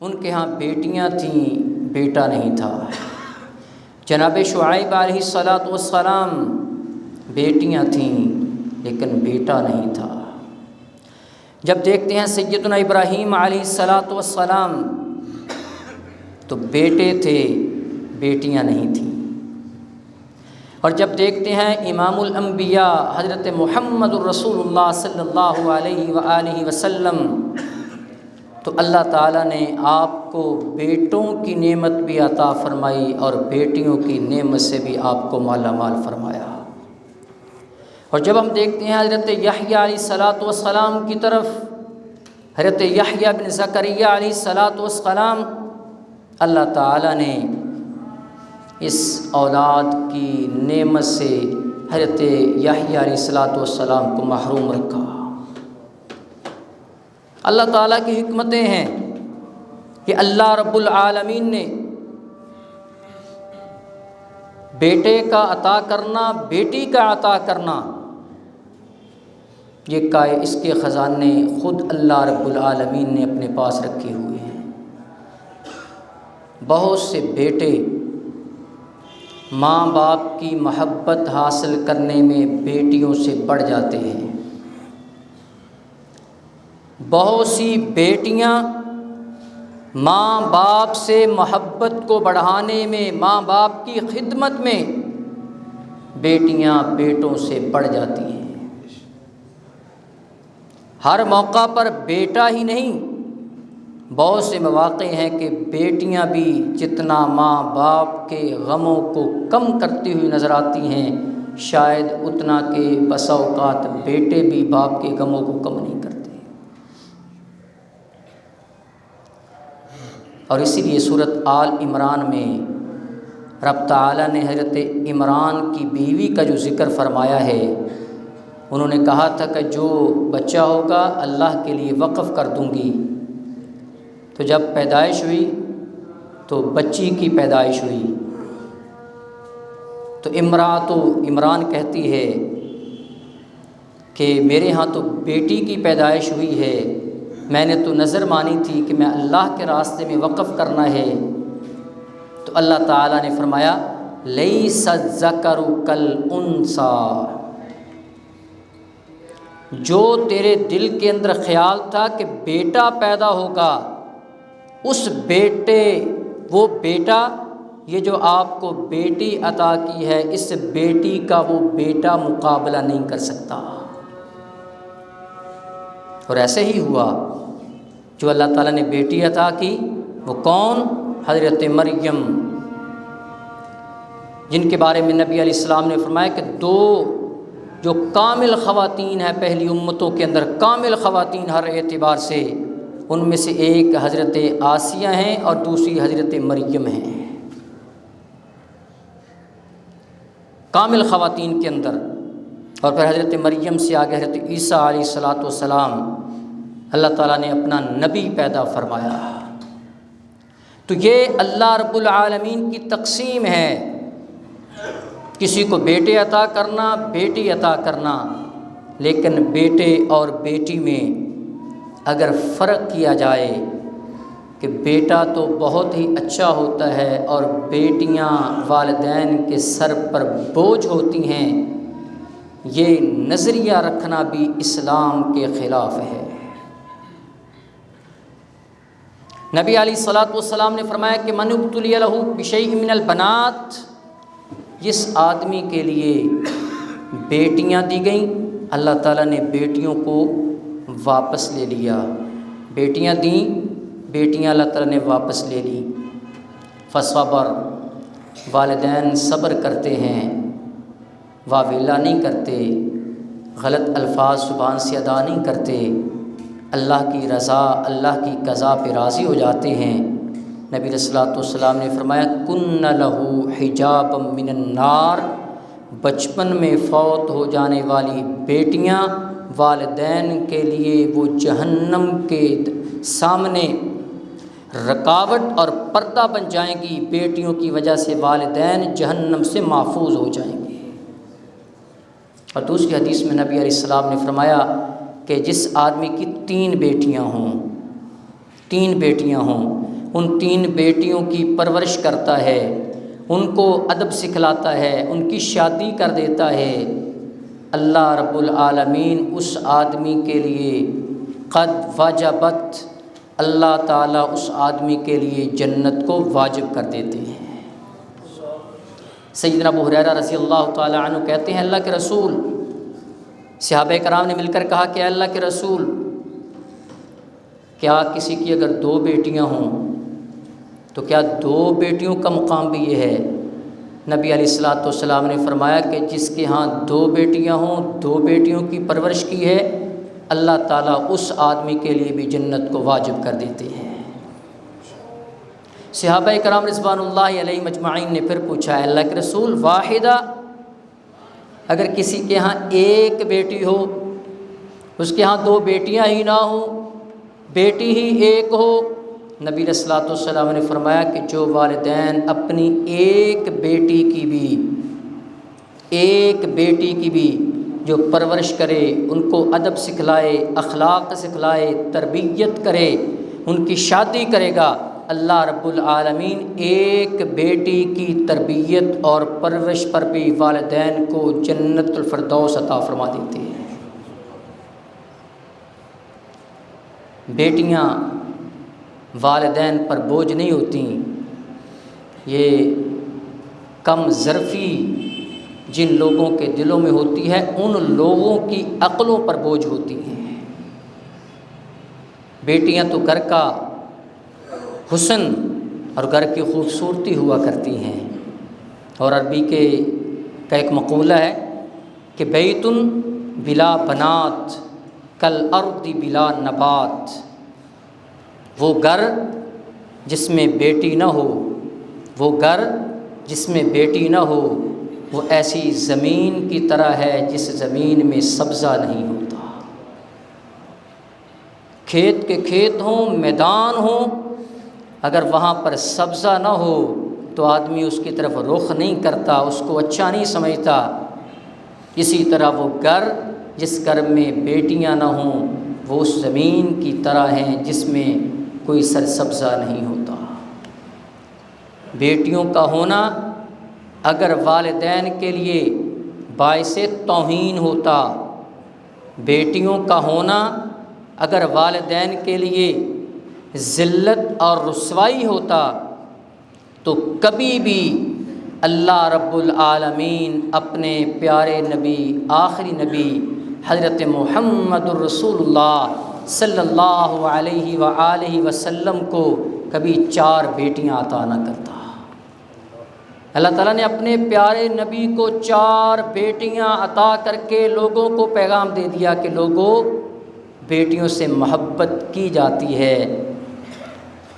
ان کے ہاں بیٹیاں تھیں، بیٹا نہیں تھا۔ جناب شعیب علیہ الصلاۃ والسلام بیٹیاں تھیں لیکن بیٹا نہیں تھا۔ جب دیکھتے ہیں سیدنا ابراہیم علیہ الصلاۃ والسلام تو بیٹے تھے، بیٹیاں نہیں تھیں۔ اور جب دیکھتے ہیں امام الانبیاء حضرت محمد الرسول اللہ صلی اللہ علیہ وآلہ وسلم تو اللہ تعالیٰ نے آپ کو بیٹوں کی نعمت بھی عطا فرمائی اور بیٹیوں کی نعمت سے بھی آپ کو مالا مال فرمایا۔ اور جب ہم دیکھتے ہیں حضرت یحییٰ علیہ الصلاۃ والسلام کی طرف، حضرت یحییٰ بن زکریا علیہ الصلاۃ والسلام، اللہ تعالیٰ نے اس اولاد کی نعمت سے حضرت یحییٰ علیہ الصلاۃ والسلام کو محروم رکھا۔ اللہ تعالیٰ کی حکمتیں ہیں کہ اللہ رب العالمین نے بیٹے کا عطا کرنا، بیٹی کا عطا کرنا، یہ اس کے خزانے خود اللہ رب العالمین نے اپنے پاس رکھے ہوئے ہیں۔ بہت سے بیٹے ماں باپ کی محبت حاصل کرنے میں بیٹیوں سے بڑھ جاتے ہیں۔ بہت سی بیٹیاں ماں باپ سے محبت کو بڑھانے میں، ماں باپ کی خدمت میں بیٹیاں بیٹوں سے بڑھ جاتی ہیں۔ ہر موقع پر بیٹا ہی نہیں، بہت سے مواقع ہیں کہ بیٹیاں بھی جتنا ماں باپ کے غموں کو کم کرتی ہوئی نظر آتی ہیں، شاید اتنا کہ بسا اوقات بیٹے بھی باپ کے غموں کو کم نہیں کرتے۔ اور اسی لیے سورۃ آل عمران میں رب تعالیٰ نے حضرت عمران کی بیوی کا جو ذکر فرمایا ہے، انہوں نے کہا تھا کہ جو بچہ ہوگا اللہ کے لیے وقف کر دوں گی۔ تو جب پیدائش ہوئی تو بچی کی پیدائش ہوئی تو عمران کہتی ہے کہ میرے ہاں تو بیٹی کی پیدائش ہوئی ہے، میں نے تو نظر مانی تھی کہ میں اللہ کے راستے میں وقف کرنا ہے۔ تو اللہ تعالیٰ نے فرمایا لیس الذکر کالانثیٰ، جو تیرے دل کے اندر خیال تھا کہ بیٹا پیدا ہوگا، اس بیٹے، وہ بیٹا، یہ جو آپ کو بیٹی عطا کی ہے، اس بیٹی کا وہ بیٹا مقابلہ نہیں کر سکتا۔ اور ایسے ہی ہوا، جو اللہ تعالیٰ نے بیٹی عطا کی وہ کون؟ حضرت مریم، جن کے بارے میں نبی علیہ السلام نے فرمایا کہ دو جو کامل خواتین ہیں پہلی امتوں کے اندر، کامل خواتین ہر اعتبار سے، ان میں سے ایک حضرت آسیہ ہیں اور دوسری حضرت مریم ہیں، کامل خواتین کے اندر۔ اور پھر حضرت مریم سے آگے حضرت عیسیٰ علیہ الصلاۃ والسلام، اللہ تعالیٰ نے اپنا نبی پیدا فرمایا۔ تو یہ اللہ رب العالمین کی تقسیم ہے، کسی کو بیٹے عطا کرنا، بیٹی عطا کرنا، لیکن بیٹے اور بیٹی میں اگر فرق کیا جائے کہ بیٹا تو بہت ہی اچھا ہوتا ہے اور بیٹیاں والدین کے سر پر بوجھ ہوتی ہیں، یہ نظریہ رکھنا بھی اسلام کے خلاف ہے۔ نبی علیہ الصلاۃ والسلام نے فرمایا کہ من ابتلی لہ بشیء من البنات، جس آدمی کے لیے بیٹیاں دی گئیں، اللہ تعالیٰ نے بیٹیوں کو واپس لے لیا، بیٹیاں دیں، بیٹیاں اللہ تعالیٰ نے واپس لے لی۔ فصبر، والدین صبر کرتے ہیں، واویلا نہیں کرتے، غلط الفاظ زبان سے ادا نہیں کرتے، اللہ کی رضا، اللہ کی قضا پہ راضی ہو جاتے ہیں۔ نبی علیہ الصلوۃ والسلام نے فرمایا کن لہ حجابا من النار، بچپن میں فوت ہو جانے والی بیٹیاں والدین کے لیے وہ جہنم کے سامنے رکاوٹ اور پردہ بن جائیں گی، بیٹیوں کی وجہ سے والدین جہنم سے محفوظ ہو جائیں گے۔ اور دوسری حدیث میں نبی علیہ السلام نے فرمایا کہ جس آدمی کی تین بیٹیاں ہوں، ان 3 بیٹیوں کی پرورش کرتا ہے، ان کو ادب سکھلاتا ہے، ان کی شادی کر دیتا ہے، اللہ رب العالمین اس آدمی کے لیے قد وجبت، اللہ تعالیٰ اس آدمی کے لیے جنت کو واجب کر دیتے ہیں۔ سیدنا ابو ہریرہ رضی اللہ تعالیٰ عنہ کہتے ہیں اللہ کے رسول، صحابہ کرام نے مل کر کہا کہ اللہ کے رسول، کیا کسی کی اگر 2 بیٹیاں ہوں تو کیا 2 بیٹیوں کا مقام بھی یہ ہے؟ نبی علیہ الصلوۃ والسلام نے فرمایا کہ جس کے ہاں 2 بیٹیاں ہوں، 2 بیٹیوں کی پرورش کی ہے، اللہ تعالیٰ اس آدمی کے لیے بھی جنت کو واجب کر دیتے ہیں۔ صحابہ کرام رضوان اللہ علیہم اجمعین نے پھر پوچھا ہے اللہ کے رسول، واحدہ، اگر کسی کے ہاں 1 بیٹی ہو، اس کے ہاں 2 بیٹیاں ہی نہ ہوں، بیٹی ہی 1 ہو، نبی علیہ الصلوۃ والسلام نے فرمایا کہ جو والدین اپنی 1 بیٹی کی بھی جو پرورش کرے، ان کو ادب سکھلائے، اخلاق سکھلائے، تربیت کرے، ان کی شادی کرے گا، اللہ رب العالمین 1 بیٹی کی تربیت اور پرورش پر بھی والدین کو جنت الفردوس عطا فرما دیتے ہیں۔ بیٹیاں والدین پر بوجھ نہیں ہوتی، یہ کم ظرفی جن لوگوں کے دلوں میں ہوتی ہے، ان لوگوں کی عقلوں پر بوجھ ہوتی ہیں۔ بیٹیاں تو گھر کا حسن اور گھر کی خوبصورتی ہوا کرتی ہیں، اور عربی کا ایک مقولہ ہے کہ بیت بلا بنات کالارض بلا نبات، وہ گھر جس میں بیٹی نہ ہو، وہ گھر جس میں بیٹی نہ ہو، وہ ایسی زمین کی طرح ہے جس زمین میں سبزہ نہیں ہوتا۔ کھیت کے کھیت ہوں، میدان ہوں، اگر وہاں پر سبزہ نہ ہو تو آدمی اس کی طرف رخ نہیں کرتا، اس کو اچھا نہیں سمجھتا۔ اسی طرح وہ گھر جس گھر میں بیٹیاں نہ ہوں، وہ اس زمین کی طرح ہیں جس میں کوئی سرسبزہ نہیں ہوتا۔ بیٹیوں کا ہونا اگر والدین کے لیے باعث توہین ہوتا، بیٹیوں کا ہونا اگر والدین کے لیے ذلت اور رسوائی ہوتا، تو کبھی بھی اللہ رب العالمین اپنے پیارے نبی، آخری نبی حضرت محمد الرسول اللہ صلی اللہ علیہ وآلہ وسلم کو کبھی 4 بیٹیاں عطا نہ کرتا۔ اللہ تعالیٰ نے اپنے پیارے نبی کو 4 بیٹیاں عطا کر کے لوگوں کو پیغام دے دیا کہ لوگوں، بیٹیوں سے محبت کی جاتی ہے،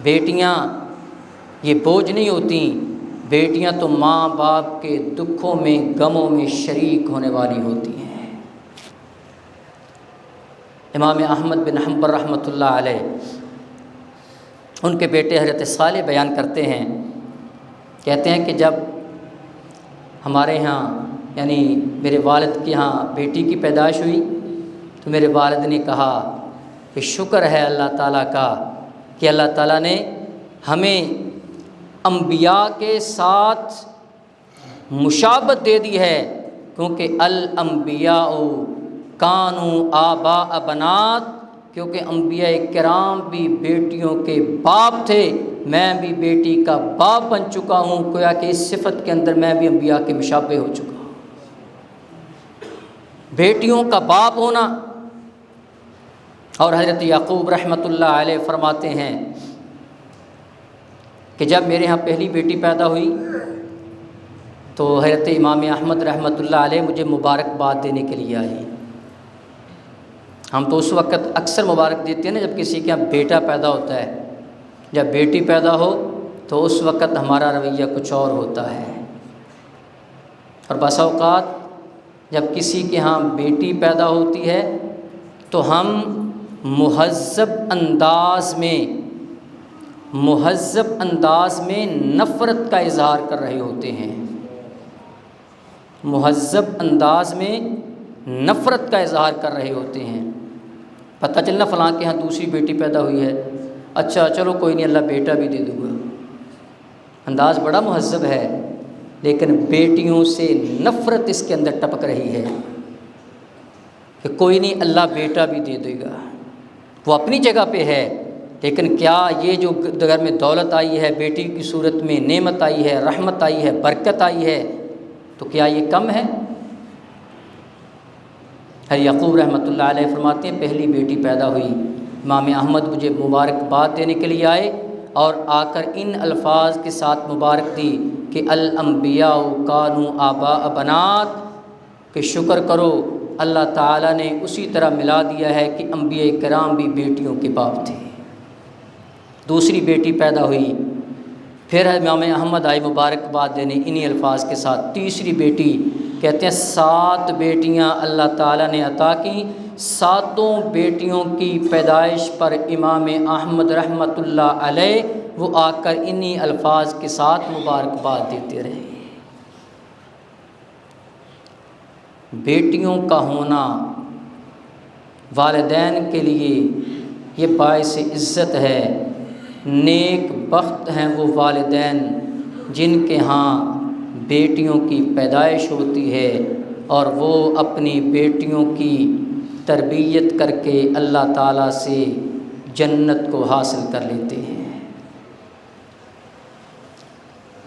بیٹیاں یہ بوجھ نہیں ہوتی، بیٹیاں تو ماں باپ کے دکھوں میں، غموں میں شریک ہونے والی ہوتی ہیں۔ امام احمد بن حنبل رحمۃ اللہ علیہ، ان کے بیٹے حضرت صالح بیان کرتے ہیں، کہتے ہیں کہ جب ہمارے ہاں یعنی میرے والد کے ہاں بیٹی کی پیدائش ہوئی تو میرے والد نے کہا کہ شکر ہے اللہ تعالیٰ کا کہ اللہ تعالیٰ نے ہمیں انبیاء کے ساتھ مشابہت دے دی ہے، کیونکہ الانبیاء کانوا آباء بنات، کیونکہ انبیاء کرام بھی بیٹیوں کے باپ تھے، میں بھی بیٹی کا باپ بن چکا ہوں، گویا کہ اس صفت کے اندر میں بھی انبیاء کے مشابہ ہو چکا ہوں۔ بیٹیوں کا باپ ہونا، اور حضرت یعقوب رحمۃ اللہ علیہ فرماتے ہیں کہ جب میرے ہاں پہلی بیٹی پیدا ہوئی تو حضرت امام احمد رحمۃ اللہ علیہ مجھے مبارکباد دینے کے لیے آئے۔ ہم تو اس وقت اکثر مبارک دیتے ہیں نا جب کسی کے یہاں بیٹا پیدا ہوتا ہے، جب بیٹی پیدا ہو تو اس وقت ہمارا رویہ کچھ اور ہوتا ہے، اور بعض اوقات جب کسی کے ہاں بیٹی پیدا ہوتی ہے تو ہم مہذب انداز میں نفرت کا اظہار کر رہے ہوتے ہیں، مہذب انداز میں نفرت کا اظہار کر رہے ہوتے ہیں۔ پتہ چلنا فلاں کے ہاں دوسری بیٹی پیدا ہوئی ہے اچھا چلو کوئی نہیں، اللہ بیٹا بھی دے دوں گا۔ انداز بڑا مہذب ہے، لیکن بیٹیوں سے نفرت اس کے اندر ٹپک رہی ہے کہ کوئی نہیں، اللہ بیٹا بھی دے دے گا۔ وہ اپنی جگہ پہ ہے، لیکن کیا یہ جو گھر میں دولت آئی ہے، بیٹی کی صورت میں نعمت آئی ہے، رحمت آئی ہے، برکت آئی ہے، تو کیا یہ کم ہے؟ یعقوب رحمۃ اللہ علیہ فرماتے ہیں پہلی بیٹی پیدا ہوئی، امام احمد مجھے مبارکباد دینے کے لیے آئے اور آ کر ان الفاظ کے ساتھ مبارک دی کہ الانبیاء کانوا آباء بنات، کہ شکر کرو اللہ تعالیٰ نے اسی طرح ملا دیا ہے کہ انبیاء کرام بھی بیٹیوں کے باپ تھے۔ دوسری بیٹی پیدا ہوئی، پھر امام احمد آئے مبارکباد دینے انہی الفاظ کے ساتھ۔ تیسری بیٹی، کہتے ہیں 7 بیٹیاں اللہ تعالیٰ نے عطا کی، 7 بیٹیوں کی پیدائش پر امام احمد رحمۃ اللہ علیہ وہ آ کر انہی الفاظ کے ساتھ مبارکباد دیتے رہے۔ بیٹیوں کا ہونا والدین کے لیے یہ باعث عزت ہے۔ نیک بخت ہیں وہ والدین جن کے ہاں بیٹیوں کی پیدائش ہوتی ہے اور وہ اپنی بیٹیوں کی تربیت کر کے اللہ تعالیٰ سے جنت کو حاصل کر لیتے ہیں۔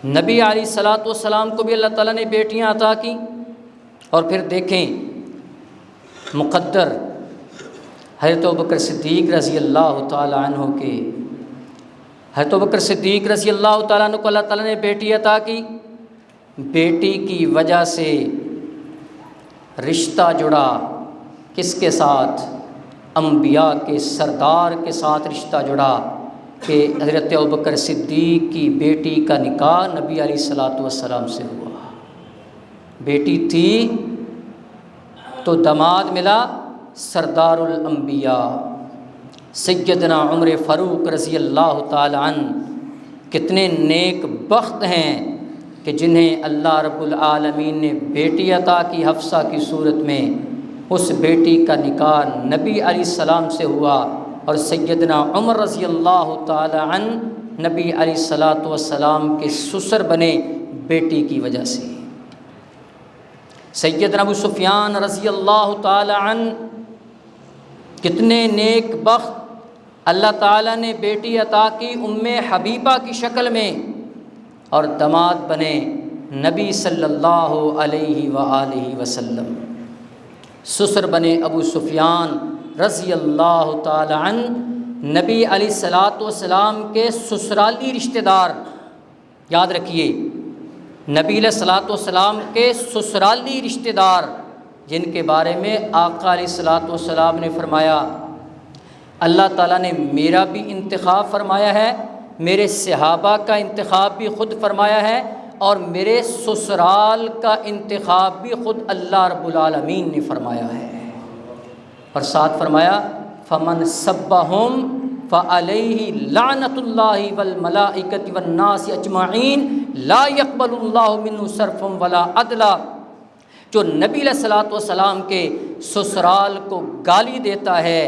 نبی علیہ الصلوۃ والسلام کو بھی اللہ تعالیٰ نے بیٹیاں عطا کی، اور پھر دیکھیں مقدر حضرت ابوبکر صدیق رضی اللہ تعالیٰ عنہ کے، حضرت ابوبکر صدیق رضی اللہ تعالیٰ عنہ کو اللہ تعالیٰ نے بیٹی عطا کی، بیٹی کی وجہ سے رشتہ جڑا کس کے ساتھ؟ انبیاء کے سردار کے ساتھ رشتہ جڑا کہ حضرت ابوبکر صدیق کی بیٹی کا نکاح نبی علیہ الصلوۃ والسلام سے ہوا۔ بیٹی تھی تو داماد ملا سردار الانبیاء سیدنا عمر فاروق رضی اللہ تعالی عنہ۔ کتنے نیک بخت ہیں کہ جنہیں اللہ رب العالمین نے بیٹی عطا کی حفصہ کی صورت میں، اس بیٹی کا نکاح نبی علیہ السلام سے ہوا، اور سیدنا عمر رضی اللہ تعالی عنہ نبی علیہ الصلوۃ والسلام کے سسر بنے بیٹی کی وجہ سے۔ سیدنا ابو سفیان رضی اللہ تعالی عنہ، کتنے نیک بخت، اللہ تعالیٰ نے بیٹی عطا کی ام حبیبہ کی شکل میں، اور داماد بنے نبی صلی اللہ علیہ وآلہ وسلم۔ سسر بنے ابو سفیان رضی اللہ تعالی عنہ، نبی علیہ الصلوۃ والسلام کے سسرالی رشتہ دار۔ یاد رکھیے، نبی علیہ الصلوۃ والسلام کے سسرالی رشتہ دار، جن کے بارے میں آقا علیہ الصلوۃ والسلام نے فرمایا اللہ تعالیٰ نے میرا بھی انتخاب فرمایا ہے، میرے صحابہ کا انتخاب بھی خود فرمایا ہے، اور میرے سسرال کا انتخاب بھی خود اللہ رب العالمین نے فرمایا ہے۔ اور ساتھ فرمایا فمن سبہم فعلیہ لعنۃ اللہ والملائکۃ والناس اجمعین لا یقبل اللہ منہ صرفا ولا عدلا۔ جو نبی علیہ الصلوۃ والسلام کے سسرال کو گالی دیتا ہے،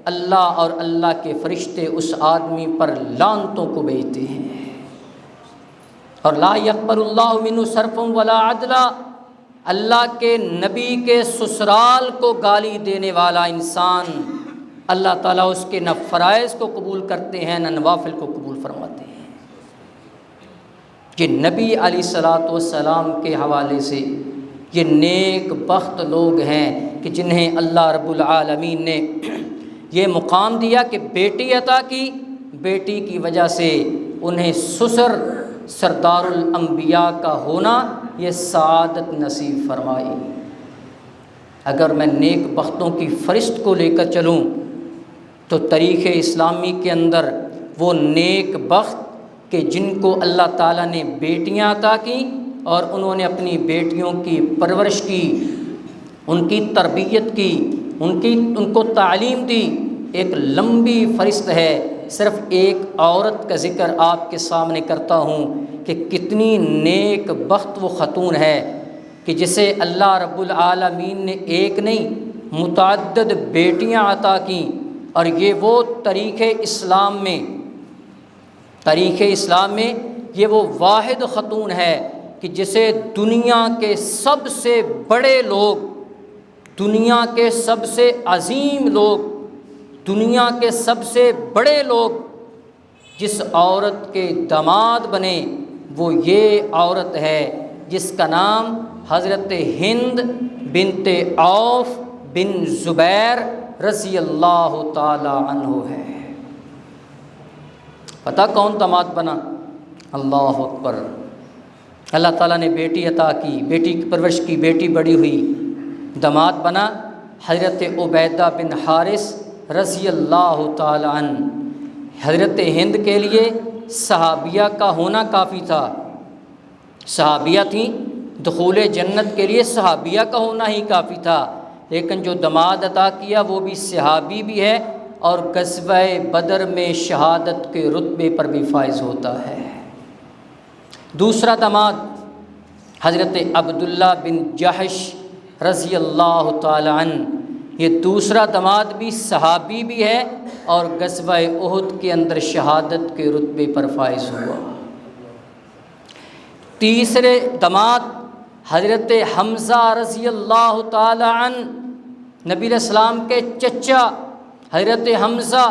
اللہ اور اللہ کے فرشتے اس آدمی پر لعنتوں کو بھیجتے ہیں۔ اور لا یقبل اللہ منہ صرفا ولا عدلا، اللہ کے نبی کے سسرال کو گالی دینے والا انسان، اللہ تعالیٰ اس کے نہ فرائض کو قبول کرتے ہیں نہ نوافل کو قبول فرماتے ہیں۔ یہ نبی علیہ الصلوۃ والسلام کے حوالے سے یہ نیک بخت لوگ ہیں کہ جنہیں اللہ رب العالمین نے یہ مقام دیا کہ بیٹی عطا کی، بیٹی کی وجہ سے انہیں سسر سردار الانبیاء کا ہونا یہ سعادت نصیب فرمائی۔ اگر میں نیک بختوں کی فہرست کو لے کر چلوں تو تاریخ اسلامی کے اندر وہ نیک بخت کہ جن کو اللہ تعالیٰ نے بیٹیاں عطا کی اور انہوں نے اپنی بیٹیوں کی پرورش کی، ان کی تربیت کی، ان کو تعلیم دی، ایک لمبی فہرست ہے۔ صرف ایک عورت کا ذکر آپ کے سامنے کرتا ہوں کہ کتنی نیک بخت وہ خاتون ہے کہ جسے اللہ رب العالمین نے ایک نہیں متعدد بیٹیاں عطا کیں، اور یہ وہ طریق اسلام میں تاریخ اسلام میں یہ وہ واحد خاتون ہے کہ جسے دنیا کے سب سے بڑے لوگ، دنیا کے سب سے عظیم لوگ، دنیا کے سب سے بڑے لوگ جس عورت کے داماد بنے وہ یہ عورت ہے جس کا نام حضرت ہند بنت عوف بن زبیر رضی اللہ تعالی عنہ ہے۔ پتہ کون داماد بنا؟ اللہ اکبر! اللہ تعالیٰ نے بیٹی عطا کی، بیٹی کی پرورش کی، بیٹی بڑی ہوئی، داماد بنا حضرت عبیدہ بن حارث رضی اللہ تعالی عنہ۔ حضرت ہند کے لیے صحابیہ کا ہونا کافی تھا، صحابیہ تھیں، دخول جنت کے لیے صحابیہ کا ہونا ہی کافی تھا، لیکن جو داماد عطا کیا وہ بھی صحابی بھی ہے اور غزوہ بدر میں شہادت کے رتبے پر بھی فائز ہوتا ہے۔ دوسرا داماد حضرت عبداللہ بن جحش رضی اللہ تعالی عنہ، یہ دوسرا داماد بھی صحابی بھی ہے اور غزوہ احد کے اندر شہادت کے رتبے پر فائز ہوا۔ تیسرے داماد حضرت حمزہ رضی اللہ تعالی عنہ، نبی علیہ السلام کے چچا حضرت حمزہ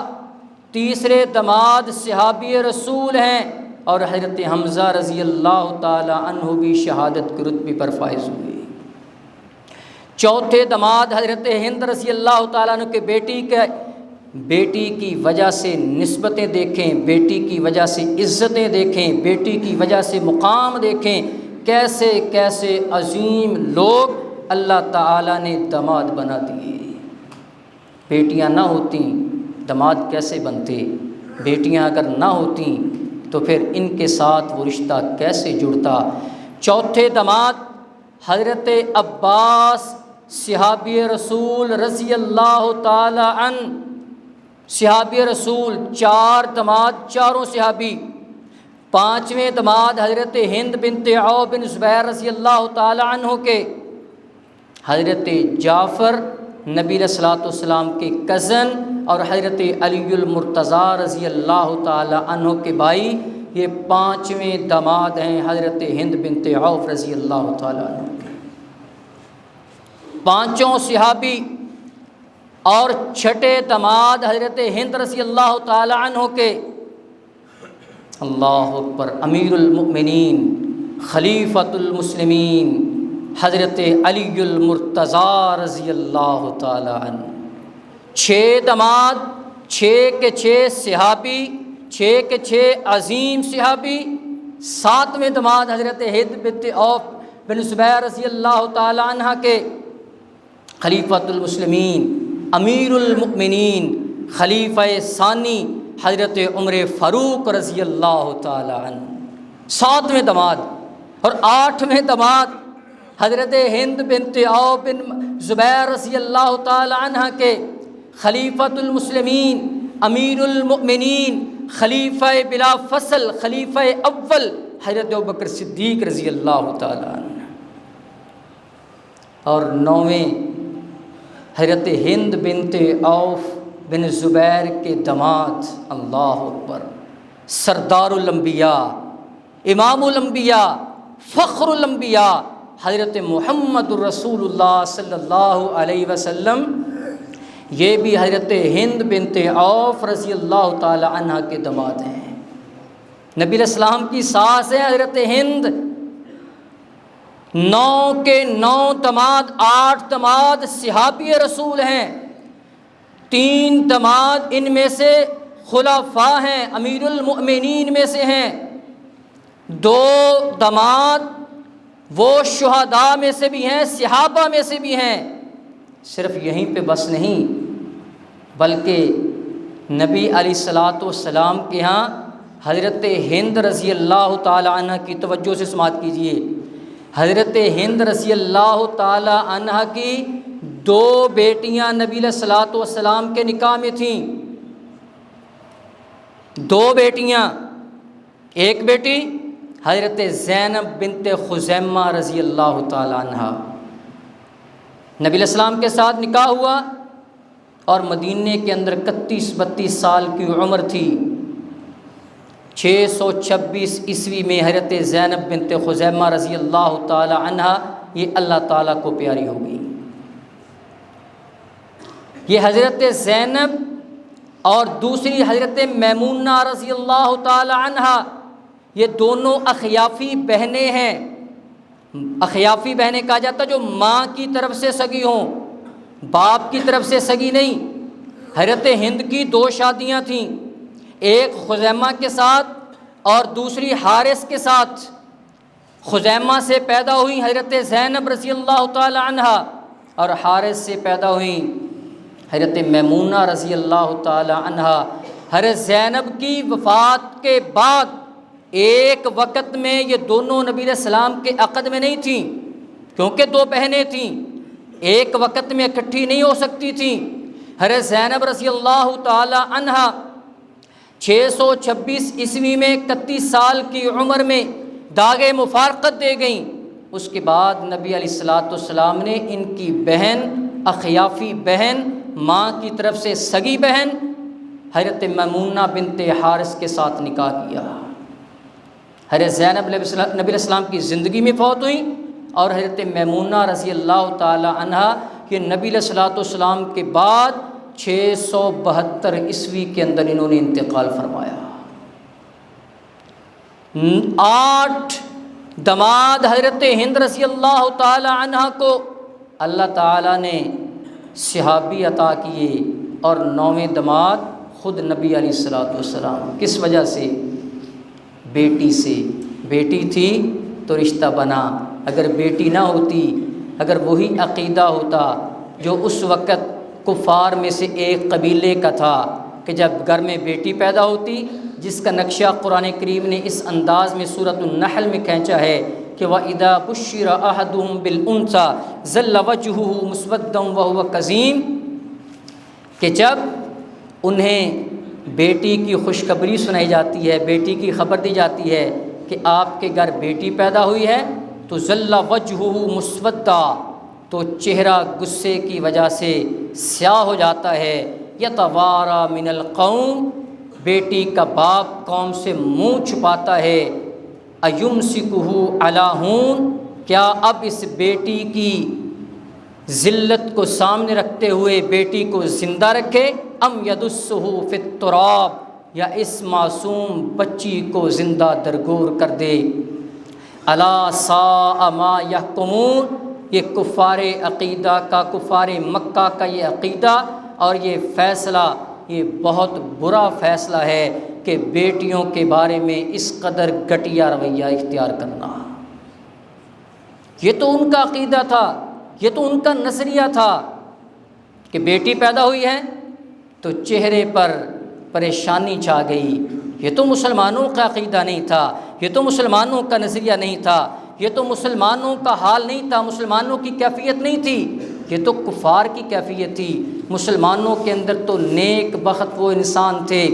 تیسرے داماد صحابی رسول ہیں، اور حضرت حمزہ رضی اللہ تعالی عنہ بھی شہادت کے رتبے پر فائز ہوئے۔ چوتھے داماد حضرت ہند رضی اللہ تعالیٰ عنہ کے بیٹی کی وجہ سے نسبتیں دیکھیں، بیٹی کی وجہ سے عزتیں دیکھیں، بیٹی کی وجہ سے مقام دیکھیں، کیسے کیسے عظیم لوگ اللہ تعالیٰ نے داماد بنا دیے۔ بیٹیاں نہ ہوتیں داماد کیسے بنتے؟ بیٹیاں اگر نہ ہوتیں تو پھر ان کے ساتھ وہ رشتہ کیسے جڑتا؟ چوتھے داماد حضرت عباس صحابی رسول رضی اللہ تعالی عنہ، صحابی رسول، چار داماد، چاروں صحابی۔ پانچویں داماد حضرت ہند بنت عوف بن زبیر رضی اللہ تعالی عنہ کے، حضرت جعفر نبی علیہ الصلوۃ والسلام کے کزن اور حضرت علی المرتضیٰ رضی اللہ تعالی عنہ کے بھائی، یہ پانچویں داماد ہیں حضرت ہند بنت عوف رضی اللہ تعالی عنہ کے۔ پانچوں صحابی اور چھٹے داماد حضرت ہند رضی اللہ تعالی عنہ کے، اللہ اکبر، امیر المؤمنین خلیفۃ المسلمین حضرت علی المرتضیٰ رضی اللہ تعالی عنہ۔ چھ داماد، چھ کے چھ صحابی، چھ کے چھ عظیم صحابی۔ ساتویں داماد حضرت ہند بنت عوف بن زبیر رضی اللہ تعالی عنہ کے، خلیفۃ المسلمین امیر المؤمنین خلیفہ ثانی حضرت عمر فاروق رضی اللہ تعالی عنہ، ساتویں داماد۔ اور آٹھویں داماد حضرت ہند بنت عوف بن زبیر رضی اللہ تعالی عنہ کے، خلیفۃ المسلمین امیر المؤمنین خلیفہ بلا فصل، خلیفہ اول حضرت ابوبکر صدیق رضی اللہ تعالی عنہ۔ اور نویں حضرت ہند بنت عوف بن زبیر کے داماد، اللہ اکبر، سردار الانبیاء، امام الانبیاء، فخر الانبیاء حضرت محمد رسول اللہ صلی اللہ علیہ وسلم، یہ بھی حضرت ہند بنت عوف رضی اللہ تعالی عنہ کے داماد ہیں۔ نبی علیہ السلام کی ساس ہے حضرت ہند۔ 9 کے 9 داماد، 8 داماد صحابی رسول ہیں، 3 داماد ان میں سے خلفاء ہیں، امیر المؤمنین میں سے ہیں، 2 داماد وہ شہداء میں سے بھی ہیں، صحابہ میں سے بھی ہیں۔ صرف یہیں پہ بس نہیں، بلکہ نبی علیہ الصلوۃ والسلام کے ہاں حضرت ہند رضی اللہ تعالی عنہ کی، توجہ سے سماعت کیجیے، حضرت ہند رضی اللہ تعالی عنہ کی 2 بیٹیاں نبی علیہ الصلوۃ والسلام کے نکاح میں تھیں۔ 2 بیٹیاں، ایک بیٹی حضرت زینب بنت خزیمہ رضی اللہ تعالی عنہ، نبی علیہ السلام کے ساتھ نکاح ہوا اور مدینے کے اندر 31-32 سال کی عمر تھی۔ 626 عیسوی میں حضرت زینب بنت خزیمہ رضی اللہ تعالی عنہا یہ اللہ تعالیٰ کو پیاری ہو گئی۔ یہ حضرت زینب اور دوسری حضرت میمونہ رضی اللہ تعالی عنہا یہ دونوں اخیافی بہنیں ہیں۔ اخیافی بہنیں کہا جاتا جو ماں کی طرف سے سگی ہوں، باپ کی طرف سے سگی نہیں۔ حضرت ہند کی 2 شادیاں تھیں، ایک خزیمہ کے ساتھ اور دوسری حارث کے ساتھ۔ خزیمہ سے پیدا ہوئی حضرت زینب رضی اللہ تعالی عنہا اور حارث سے پیدا ہوئی حضرت میمونہ رضی اللہ تعالی عنہا۔ حضرت زینب کی وفات کے بعد ایک وقت میں یہ دونوں نبی علیہ السلام کے عقد میں نہیں تھیں، کیونکہ 2 بہنیں تھیں، ایک وقت میں اکٹھی نہیں ہو سکتی تھیں۔ حضرت زینب رضی اللہ تعالی عنہا 626 عیسوی میں 31 سال کی عمر میں داغ مفارقت دے گئیں۔ اس کے بعد نبی علیہ السلام نے ان کی بہن، اخیافی بہن، ماں کی طرف سے سگی بہن حضرت میمونہ بنت حارث کے ساتھ نکاح کیا۔ حضرت زینب نبی علیہ السلام کی زندگی میں فوت ہوئیں اور حضرت میمونہ رضی اللہ تعالی عنہا یہ نبی علیہ السلام کے بعد 672 عیسوی کے اندر انہوں نے انتقال فرمایا۔ 8 دماد حضرت ہند رضی اللہ تعالی عنہا کو اللہ تعالیٰ نے صحابی عطا کیے اور 9ویں دماد خود نبی علیہ السلام۔ کس وجہ سے؟ بیٹی سے۔ بیٹی تھی تو رشتہ بنا، اگر بیٹی نہ ہوتی، اگر وہی عقیدہ ہوتا جو اس وقت کفار میں سے ایک قبیلے کا تھا کہ جب گھر میں بیٹی پیدا ہوتی، جس کا نقشہ قرآن کریم نے اس انداز میں سورۃ النحل میں کھینچا ہے کہ وَإِذَا بُشِّرَ أَحَدُهُم بِالْأُنثَىٰ ظَلَّ وَجْهُهُ مُسْوَدًّا وَهُوَ كَظِيمٌ، کہ جب انہیں بیٹی کی خوشخبری سنائی جاتی ہے، بیٹی کی خبر دی جاتی ہے کہ آپ کے گھر بیٹی پیدا ہوئی ہے، تو ظَلَّ وَجْهُهُ مُسْوَدًّا، تو چہرہ غصے کی وجہ سے سیاہ ہو جاتا ہے۔ يَتَوَارَىٰ مِنَ الْقَوْمِ، بیٹی کا باپ قوم سے منہ چھپاتا ہے۔ اَيُمْسِكُهُ عَلَىٰ هُونٍ، کیا اب اس بیٹی کی ذلت کو سامنے رکھتے ہوئے بیٹی کو زندہ رکھے، ام يَدُسُّهُ فِي التُّرَابِ، یا اس معصوم بچی کو زندہ درگور کر دے۔ أَلَا سَاءَ مَا يَحْكُمُونَ، یہ کفار عقیدہ کا، کفار مکہ کا یہ عقیدہ اور یہ فیصلہ، یہ بہت برا فیصلہ ہے کہ بیٹیوں کے بارے میں اس قدر گھٹیا رویہ اختیار کرنا۔ یہ تو ان کا عقیدہ تھا، یہ تو ان کا نظریہ تھا کہ بیٹی پیدا ہوئی ہے تو چہرے پر پریشانی چھا گئی۔ یہ تو مسلمانوں کا عقیدہ نہیں تھا، یہ تو مسلمانوں کا نظریہ نہیں تھا، یہ تو مسلمانوں کا حال نہیں تھا، مسلمانوں کی کیفیت نہیں تھی، یہ تو کفار کی کیفیت تھی۔ مسلمانوں کے اندر تو نیک بخت وہ انسان تھے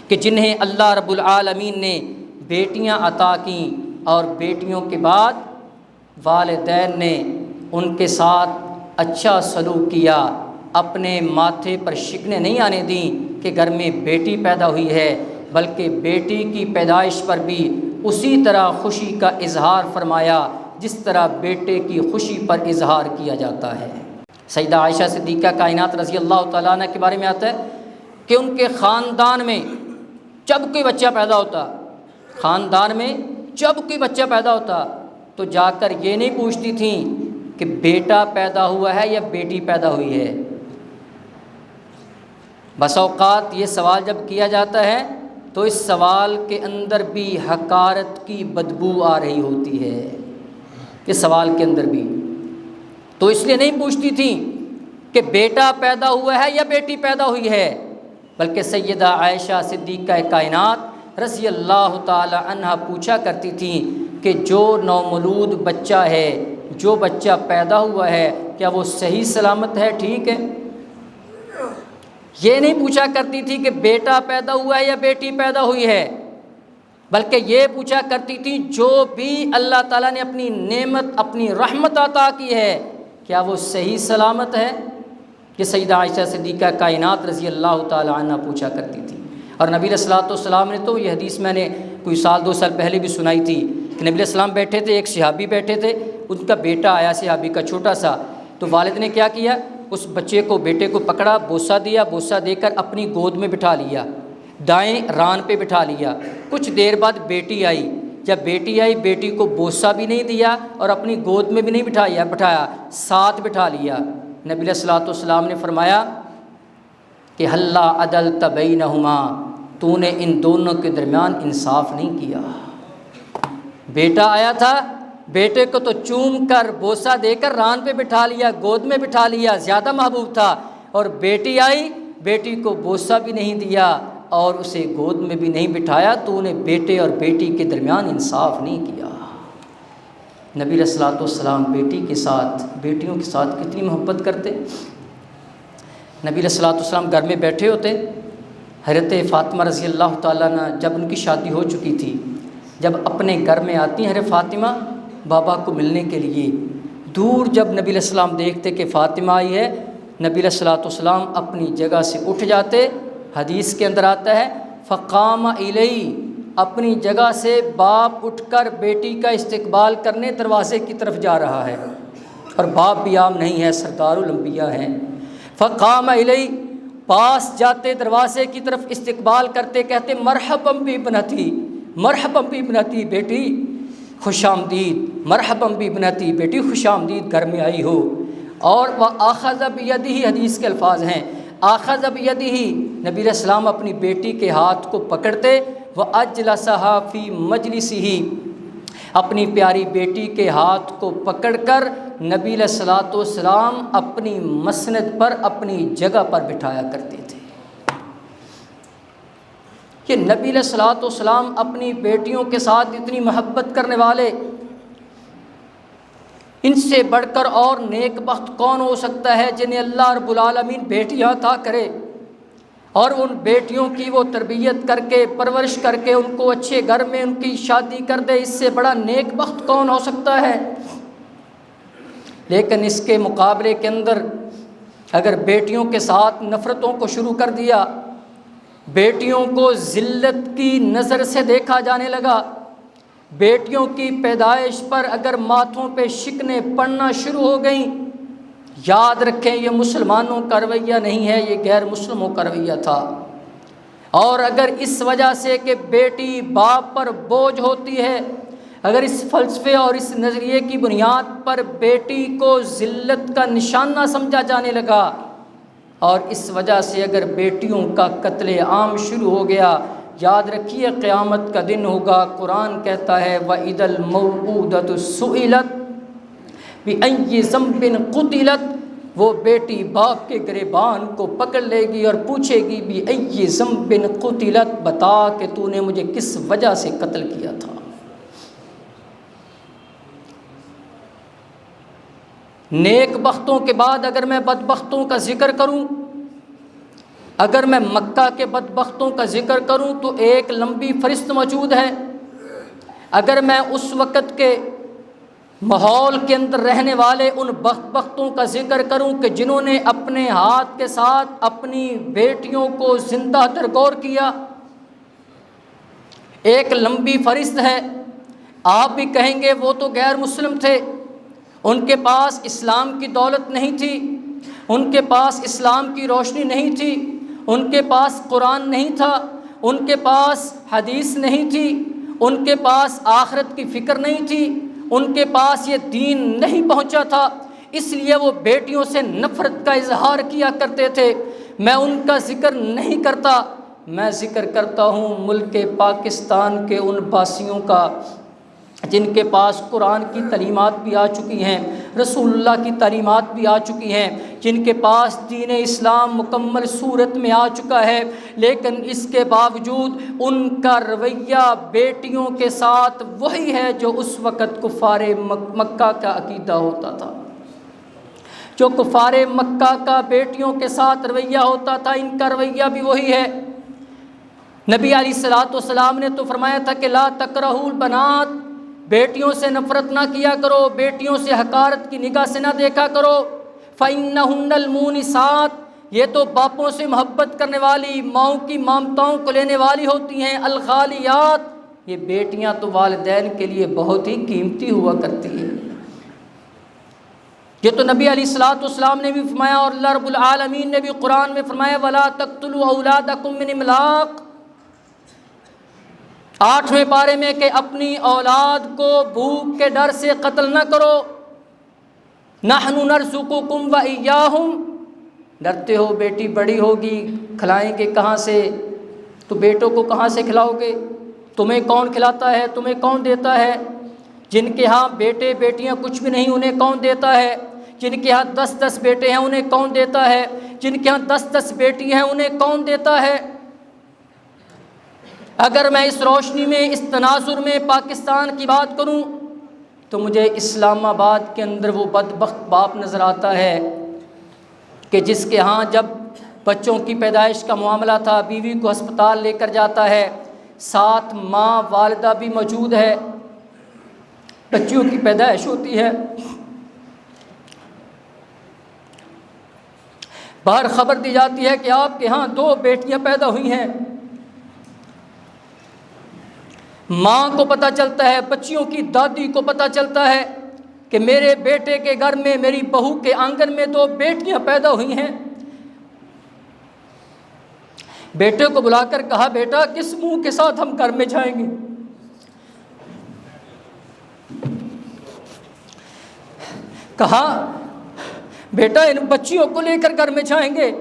کہ جنہیں اللہ رب العالمین نے بیٹیاں عطا کیں اور بیٹیوں کے بعد والدین نے ان کے ساتھ اچھا سلوک کیا، اپنے ماتھے پر شکنیں نہیں آنے دیں کہ گھر میں بیٹی پیدا ہوئی ہے، بلکہ بیٹی کی پیدائش پر بھی اسی طرح خوشی کا اظہار فرمایا جس طرح بیٹے کی خوشی پر اظہار کیا جاتا ہے۔ سیدہ عائشہ صدیقہ کائنات رضی اللہ تعالیٰ عنہ کے بارے میں آتا ہے کہ ان کے خاندان میں جب کوئی بچہ پیدا ہوتا، خاندان میں جب کوئی بچہ پیدا ہوتا تو جا کر یہ نہیں پوچھتی تھیں کہ بیٹا پیدا ہوا ہے یا بیٹی پیدا ہوئی ہے۔ بس اوقات یہ سوال جب کیا جاتا ہے تو اس سوال کے اندر بھی حقارت کی بدبو آ رہی ہوتی ہے، کہ سوال کے اندر بھی تو اس لیے نہیں پوچھتی تھیں کہ بیٹا پیدا ہوا ہے یا بیٹی پیدا ہوئی ہے، بلکہ سیدہ عائشہ صدیقہ کائنات رضی اللہ تعالی عنہا پوچھا کرتی تھیں کہ جو نومولود بچہ ہے، جو بچہ پیدا ہوا ہے، کیا وہ صحیح سلامت ہے، ٹھیک ہے؟ یہ نہیں پوچھا کرتی تھی کہ بیٹا پیدا ہوا ہے یا بیٹی پیدا ہوئی ہے، بلکہ یہ پوچھا کرتی تھی جو بھی اللہ تعالیٰ نے اپنی نعمت، اپنی رحمت عطا کی ہے، کیا وہ صحیح سلامت ہے؟ کہ سیدہ عائشہ صدیقہ کائنات رضی اللہ تعالی عنہ پوچھا کرتی تھی۔ اور نبی علیہ الصلوۃ والسلام نے تو یہ حدیث میں نے کوئی سال 2 سال پہلے بھی سنائی تھی کہ نبی علیہ السلام بیٹھے تھے، ایک صحابی بیٹھے تھے، ان کا بیٹا آیا صحابی کا چھوٹا سا، تو والد نے کیا کیا، اس بچے کو بیٹے کو پکڑا، بوسہ دیا، بوسہ دے کر اپنی گود میں بٹھا لیا، دائیں ران پہ بٹھا لیا۔ کچھ دیر بعد بیٹی آئی، جب بیٹی آئی بیٹی کو بوسہ بھی نہیں دیا اور اپنی گود میں بھی نہیں بٹھایا، ساتھ بٹھا لیا۔ نبی علیہ الصلوۃ والسلام نے فرمایا کہ ہلا عدلت بینہما، تو نے ان دونوں کے درمیان انصاف نہیں کیا۔ بیٹا آیا تھا، بیٹے کو تو چوم کر بوسہ دے کر ران پہ بٹھا لیا، گود میں بٹھا لیا، زیادہ محبوب تھا، اور بیٹی آئی بیٹی کو بوسہ بھی نہیں دیا اور اسے گود میں بھی نہیں بٹھایا، تو نے بیٹے اور بیٹی کے درمیان انصاف نہیں کیا۔ نبی علیہ الصلوۃ والسلام بیٹی کے ساتھ، بیٹیوں کے ساتھ کتنی محبت کرتے۔ نبی علیہ الصلوۃ والسلام گھر میں بیٹھے ہوتے، حضرت فاطمہ رضی اللہ تعالیٰ عنہ جب ان کی شادی ہو چکی تھی، جب اپنے گھر میں آتی ہیں حضرت فاطمہ بابا کو ملنے کے لیے، دور جب نبی علیہ السلام دیکھتے کہ فاطمہ آئی ہے، نبی علیہ الصلوۃ والسلام اپنی جگہ سے اٹھ جاتے۔ حدیث کے اندر آتا ہے فقام الیہ، اپنی جگہ سے باپ اٹھ کر بیٹی کا استقبال کرنے دروازے کی طرف جا رہا ہے، اور باپ بھی عام نہیں ہے، سردار الانبیاء ہیں۔ فقام الیہ، پاس جاتے دروازے کی طرف استقبال کرتے، کہتے مرحبا بابنتی، مرحبا بابنتی، بیٹی خوش آمدید، مرحبا بابنتی، بیٹی خوش آمدید، گھر میں آئی ہو۔ اور وآخذ بیدہ، حدیث کے الفاظ ہیں آخذ بیدہ، نبی علیہ السلام اپنی بیٹی کے ہاتھ کو پکڑتے، وأجلسها فی مجلسہ، اپنی پیاری بیٹی کے ہاتھ کو پکڑ کر نبی علیہ الصلوۃ والسلام اپنی مسند پر، اپنی جگہ پر بٹھایا کرتے تھے۔ کہ نبی علیہ الصلوۃ والسلام اپنی بیٹیوں کے ساتھ اتنی محبت کرنے والے، ان سے بڑھ کر اور نیک بخت کون ہو سکتا ہے جنہیں اللہ رب العالمین بیٹیاں عطا کرے، اور ان بیٹیوں کی وہ تربیت کر کے، پرورش کر کے، ان کو اچھے گھر میں ان کی شادی کر دے، اس سے بڑا نیک بخت کون ہو سکتا ہے۔ لیکن اس کے مقابلے کے اندر اگر بیٹیوں کے ساتھ نفرتوں کو شروع کر دیا، بیٹیوں کو ذلت کی نظر سے دیکھا جانے لگا، بیٹیوں کی پیدائش پر اگر ماتھوں پہ شکنیں پڑنا شروع ہو گئیں، یاد رکھیں یہ مسلمانوں کا رویہ نہیں ہے، یہ غیر مسلموں کا رویہ تھا۔ اور اگر اس وجہ سے کہ بیٹی باپ پر بوجھ ہوتی ہے، اگر اس فلسفے اور اس نظریے کی بنیاد پر بیٹی کو ذلت کا نشانہ سمجھا جانے لگا، اور اس وجہ سے اگر بیٹیوں کا قتل عام شروع ہو گیا، یاد رکھیے قیامت کا دن ہوگا۔ قرآن کہتا ہے وَإِذَا الْمَوْءُودَةُ سُئِلَتْ بِأَيِّ ذَنبٍ قُتِلَتْ، وہ بیٹی باپ کے گریبان کو پکڑ لے گی اور پوچھے گی بِأَيِّ ذَنبٍ قُتِلَتْ، بتا کہ تو نے مجھے کس وجہ سے قتل کیا تھا۔ نیک بختوں کے بعد اگر میں بدبختوں کا ذکر کروں، اگر میں مکہ کے بدبختوں کا ذکر کروں تو ایک لمبی فہرست موجود ہے۔ اگر میں اس وقت کے ماحول کے اندر رہنے والے ان بدبختوں کا ذکر کروں کہ جنہوں نے اپنے ہاتھ کے ساتھ اپنی بیٹیوں کو زندہ درگور کیا، ایک لمبی فہرست ہے۔ آپ بھی کہیں گے وہ تو غیر مسلم تھے، ان کے پاس اسلام کی دولت نہیں تھی، ان کے پاس اسلام کی روشنی نہیں تھی، ان کے پاس قرآن نہیں تھا، ان کے پاس حدیث نہیں تھی، ان کے پاس آخرت کی فکر نہیں تھی، ان کے پاس یہ دین نہیں پہنچا تھا، اس لیے وہ بیٹیوں سے نفرت کا اظہار کیا کرتے تھے۔ میں ان کا ذکر نہیں کرتا، میں ذکر کرتا ہوں ملک پاکستان کے ان باسیوں کا جن کے پاس قرآن کی تعلیمات بھی آ چکی ہیں، رسول اللہ کی تعلیمات بھی آ چکی ہیں، جن کے پاس دین اسلام مکمل صورت میں آ چکا ہے، لیکن اس کے باوجود ان کا رویہ بیٹیوں کے ساتھ وہی ہے جو اس وقت کفار مکہ کا عقیدہ ہوتا تھا، جو کفار مکہ کا بیٹیوں کے ساتھ رویہ ہوتا تھا، ان کا رویہ بھی وہی ہے۔ نبی علیہ الصلوۃ والسلام نے تو فرمایا تھا کہ لا تکرہوا البنات، بیٹیوں سے نفرت نہ کیا کرو، بیٹیوں سے حقارت کی نگاہ سے نہ دیکھا کرو، فإنہن المونسات، یہ تو باپوں سے محبت کرنے والی، ماؤں کی مامتاؤں کو لینے والی ہوتی ہیں۔ الخالیات، یہ بیٹیاں تو والدین کے لیے بہت ہی قیمتی ہوا کرتی ہیں۔ یہ تو نبی علیہ الصلوۃ والسلام نے بھی فرمایا، اور اللہ رب العالمین نے بھی قرآن میں فرمایا وَلَا تَقْتُلُوا أَوْلَادَكُم مِّنْ إِمْلَاقٍ، 8ویں پارے میں کہ اپنی اولاد کو بھوک کے ڈر سے قتل نہ کرو۔ نَحْنُ نَرْزُقُكُمْ وَإِيَّاهُمْ، ڈرتے ہو بیٹی بڑی ہوگی، کھلائیں گے کہاں سے؟ تو بیٹوں کو کہاں سے کھلاؤ گے؟ تمہیں کون کھلاتا ہے؟ تمہیں کون دیتا ہے؟ جن کے ہاں بیٹے بیٹیاں کچھ بھی نہیں، انہیں کون دیتا ہے؟ جن کے ہاں 10 بیٹے ہیں انہیں کون دیتا ہے؟ جن کے ہاں 10 بیٹی ہیں انہیں کون دیتا ہے؟ اگر میں اس روشنی میں، اس تناظر میں پاکستان کی بات کروں تو مجھے اسلام آباد کے اندر وہ بدبخت باپ نظر آتا ہے کہ جس کے ہاں جب بچوں کی پیدائش کا معاملہ تھا، بیوی کو ہسپتال لے کر جاتا ہے، ساتھ ماں والدہ بھی موجود ہے، بچیوں کی پیدائش ہوتی ہے، باہر خبر دی جاتی ہے کہ آپ کے ہاں 2 بیٹیاں پیدا ہوئی ہیں۔ ماں کو پتہ چلتا ہے، بچیوں کی دادی کو پتہ چلتا ہے کہ میرے بیٹے کے گھر میں، میری بہو کے آنگن میں 2 بیٹیاں پیدا ہوئی ہیں۔ بیٹے کو بلا کر کہا، بیٹا کس منہ کے ساتھ ہم گھر میں جائیں گے؟ کہا بیٹا ان بچیوں کو لے کر گھر میں جائیں گے؟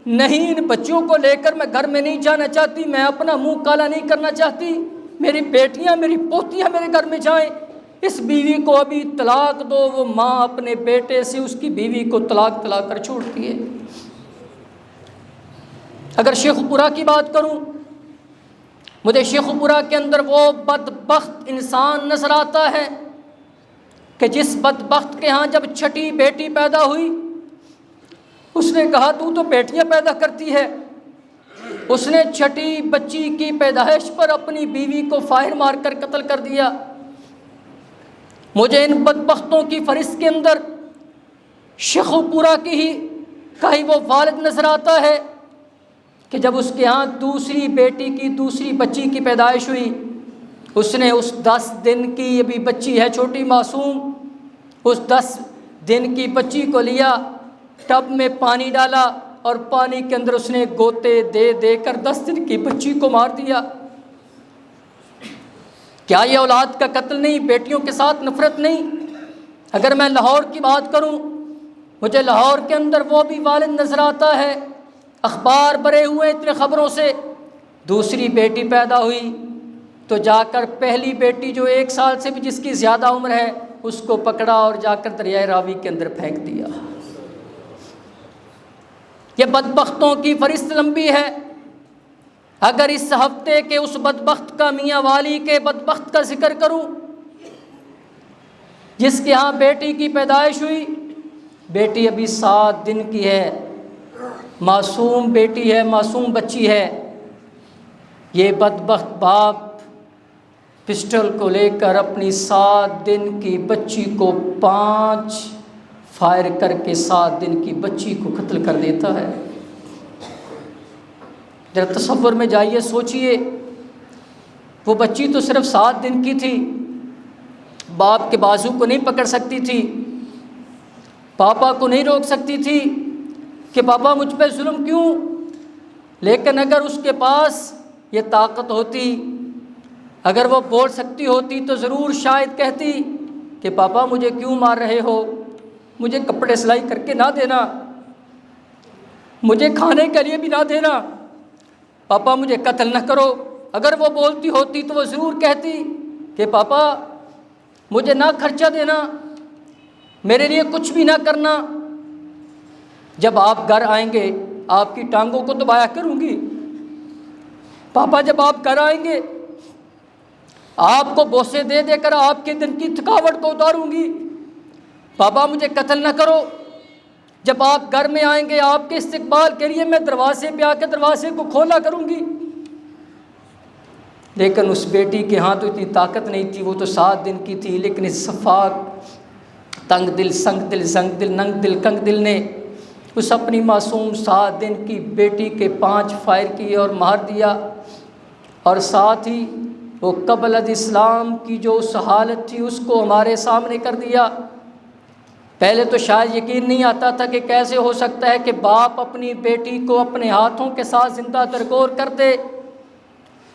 نہیں، ان بچیوں کو لے کر میں گھر میں نہیں جانا چاہتی، میں اپنا منہ کالا نہیں کرنا چاہتی، میری بیٹیاں میری پوتیاں میرے گھر میں جائیں۔ اس بیوی کو ابھی طلاق دو۔ وہ ماں اپنے بیٹے سے اس کی بیوی کو طلاق کر چھوڑتی ہے۔ اگر شیخ پورہ کی بات کروں، مجھے شیخ پورہ کے اندر وہ بدبخت انسان نظر آتا ہے کہ جس بدبخت کے ہاں جب چھٹی بیٹی پیدا ہوئی، اس نے کہا تو بیٹیاں پیدا کرتی ہے۔ اس نے چھٹی بچی کی پیدائش پر اپنی بیوی کو فائر مار کر قتل کر دیا۔ مجھے ان بدبختوں کی فہرست کے اندر شیخ پورہ کا ہی وہ والد نظر آتا ہے کہ جب اس کے ہاں دوسری بیٹی کی، دوسری بچی کی پیدائش ہوئی، اس نے اس 10 دن کی ابھی بچی ہے چھوٹی معصوم، اس 10 دن کی بچی کو لیا، ٹب میں پانی ڈالا اور پانی کے اندر اس نے گوتے دے دے کر 10 دن کی بچی کو مار دیا۔ کیا یہ اولاد کا قتل نہیں؟ بیٹیوں کے ساتھ نفرت نہیں؟ اگر میں لاہور کی بات کروں، مجھے لاہور کے اندر وہ بھی والد نظر آتا ہے، اخبار بھرے ہوئے اتنے خبروں سے، دوسری بیٹی پیدا ہوئی تو جا کر پہلی بیٹی جو 1 سال سے بھی جس کی زیادہ عمر ہے، اس کو پکڑا اور جا کر دریائے راوی کے اندر پھینک دیا۔ یہ بدبختوں کی فہرست لمبی ہے۔ اگر اس ہفتے کے اس بدبخت کا، میاں والی کے بدبخت کا ذکر کروں، جس کے ہاں بیٹی کی پیدائش ہوئی، بیٹی ابھی 7 دن کی ہے، معصوم بیٹی ہے، معصوم بچی ہے، یہ بدبخت باپ پسٹل کو لے کر اپنی 7 دن کی بچی کو 5 فائر کر کے 7 دن کی بچی کو قتل کر دیتا ہے۔ ذرا تصور میں جائیے، سوچئے، وہ بچی تو صرف 7 دن کی تھی، باپ کے بازو کو نہیں پکڑ سکتی تھی، پاپا کو نہیں روک سکتی تھی کہ پاپا مجھ پہ ظلم کیوں، لیکن اگر اس کے پاس یہ طاقت ہوتی، اگر وہ بول سکتی ہوتی تو ضرور شاید کہتی کہ پاپا مجھے کیوں مار رہے ہو، مجھے کپڑے سلائی کر کے نہ دینا، مجھے کھانے کے لیے بھی نہ دینا، پاپا مجھے قتل نہ کرو۔ اگر وہ بولتی ہوتی تو وہ ضرور کہتی کہ پاپا مجھے نہ خرچہ دینا، میرے لیے کچھ بھی نہ کرنا، جب آپ گھر آئیں گے آپ کی ٹانگوں کو دبایا کروں گی، پاپا جب آپ گھر آئیں گے آپ کو بوسے دے دے کر آپ کے دن کی تھکاوٹ کو اتاروں گی، پاپا مجھے قتل نہ کرو۔ جب آپ گھر میں آئیں گے آپ کے استقبال کے لیے میں دروازے پہ آ کے دروازے کو کھولا کروں گی۔ لیکن اس بیٹی کے ہاں تو اتنی طاقت نہیں تھی، وہ تو 7 دن کی تھی، لیکن اس شفاق، تنگ دل، سنگ دل، زنگ دل، ننگ دل، کنگ دل نے اس اپنی معصوم 7 دن کی بیٹی کے 5 فائر کیے اور مار دیا، اور ساتھ ہی وہ قبل از اسلام کی جو اس حالت تھی اس کو ہمارے سامنے کر دیا۔ پہلے تو شاید یقین نہیں آتا تھا کہ کیسے ہو سکتا ہے کہ باپ اپنی بیٹی کو اپنے ہاتھوں کے ساتھ زندہ درگور کر دے،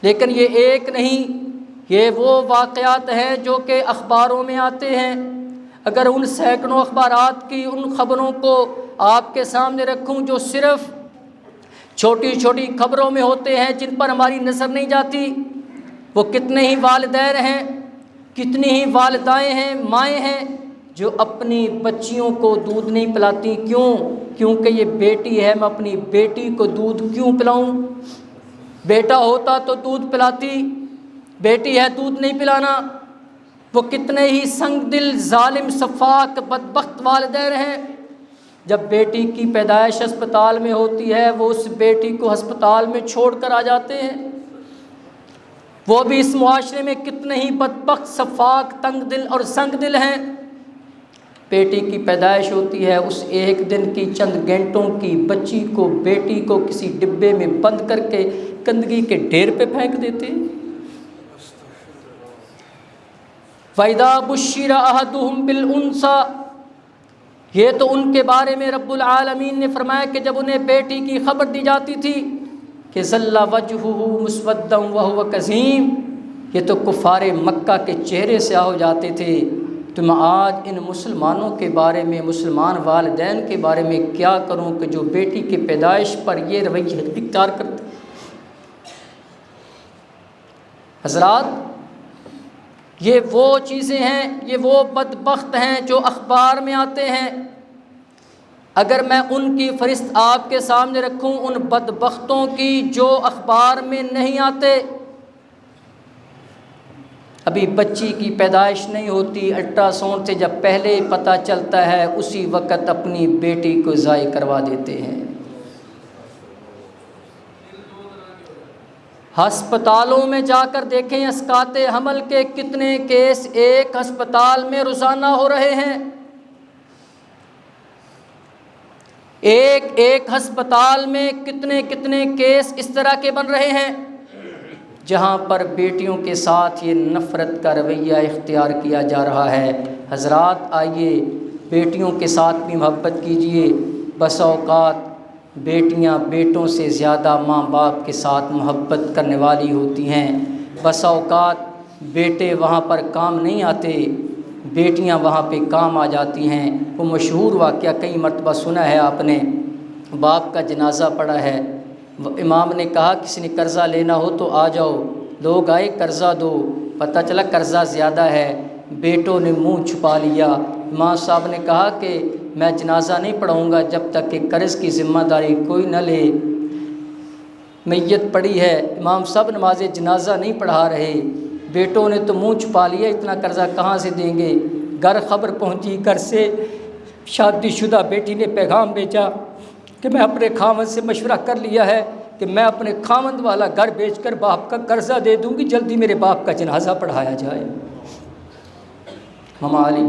لیکن یہ ایک نہیں، یہ وہ واقعات ہیں جو کہ اخباروں میں آتے ہیں۔ اگر ان سینکڑوں اخبارات کی ان خبروں کو آپ کے سامنے رکھوں جو صرف چھوٹی چھوٹی خبروں میں ہوتے ہیں جن پر ہماری نظر نہیں جاتی، وہ کتنے ہی والدین ہیں، کتنی ہی والدائیں ہیں، مائیں ہیں جو اپنی بچیوں کو دودھ نہیں پلاتی۔ کیوں؟ کیونکہ یہ بیٹی ہے، میں اپنی بیٹی کو دودھ کیوں پلاؤں؟ بیٹا ہوتا تو دودھ پلاتی، بیٹی ہے دودھ نہیں پلانا۔ وہ کتنے ہی سنگ دل، ظالم، سفاک، بدبخت والدین ہیں، جب بیٹی کی پیدائش ہسپتال میں ہوتی ہے وہ اس بیٹی کو ہسپتال میں چھوڑ کر آ جاتے ہیں۔ وہ بھی اس معاشرے میں کتنے ہی بدبخت، سفاک، تنگ دل اور سنگ دل ہیں۔ بیٹی کی پیدائش ہوتی ہے، اس ایک دن کی چند گھنٹوں کی بچی کو، بیٹی کو کسی ڈبے میں بند کر کے گندگی کے ڈھیر پہ پھینک دیتے ہیں۔ فَإِذَا بُشِّرَ أَحَدُهُمْ بِالْأُنثىٰ، یہ تو ان کے بارے میں رب العالمین نے فرمایا کہ جب انہیں بیٹی کی خبر دی جاتی تھی کہ ظَلَّ وَجْهُهُ مُسْوَدًّا وَهُوَ كَظِيمٌ، یہ تو کفار مکہ کے چہرے سیاہ ہو جاتے تھے۔ تو میں آج ان مسلمانوں کے بارے میں، مسلمان والدین کے بارے میں کیا کروں کہ جو بیٹی کی پیدائش پر یہ رویہ اختیار کرتے۔ حضرات، یہ وہ چیزیں ہیں، یہ وہ بدبخت ہیں جو اخبار میں آتے ہیں۔ اگر میں ان کی فہرست آپ کے سامنے رکھوں ان بدبختوں کی جو اخبار میں نہیں آتے، ابھی بچی کی پیدائش نہیں ہوتی، الٹرا ساؤنڈ سے جب پہلے پتہ چلتا ہے اسی وقت اپنی بیٹی کو ضائع کروا دیتے ہیں۔ ہسپتالوں میں جا کر دیکھیں اسقاط حمل کے کتنے کیس ایک ہسپتال میں روزانہ ہو رہے ہیں۔ ایک ہسپتال میں کتنے کیس اس طرح کے بن رہے ہیں جہاں پر بیٹیوں کے ساتھ یہ نفرت کا رویہ اختیار کیا جا رہا ہے۔ حضرات، آئیے بیٹیوں کے ساتھ بھی محبت کیجیے۔ بس اوقات بیٹیاں بیٹوں سے زیادہ ماں باپ کے ساتھ محبت کرنے والی ہوتی ہیں۔ بس اوقات بیٹے وہاں پر کام نہیں آتے، بیٹیاں وہاں پہ کام آ جاتی ہیں۔ وہ مشہور واقعہ کئی مرتبہ سنا ہے آپ نے، باپ کا جنازہ پڑا ہے، امام نے کہا کسی نے قرضہ لینا ہو تو آ جاؤ، لوگ آئے قرضہ دو، پتہ چلا قرضہ زیادہ ہے، بیٹوں نے منہ چھپا لیا۔ امام صاحب نے کہا کہ میں جنازہ نہیں پڑھاؤں گا جب تک کہ قرض کی ذمہ داری کوئی نہ لے۔ میت پڑی ہے، امام صاحب نماز جنازہ نہیں پڑھا رہے، بیٹوں نے تو منہ چھپا لیا، اتنا قرضہ کہاں سے دیں گے۔ گھر خبر پہنچی، گھر سے شادی شدہ بیٹی نے پیغام بھیجا کہ میں اپنے خاوند سے مشورہ کر لیا ہے کہ میں اپنے خاوند والا گھر بیچ کر باپ کا قرضہ دے دوں گی، جلدی میرے باپ کا جنازہ پڑھایا جائے۔ ہم علی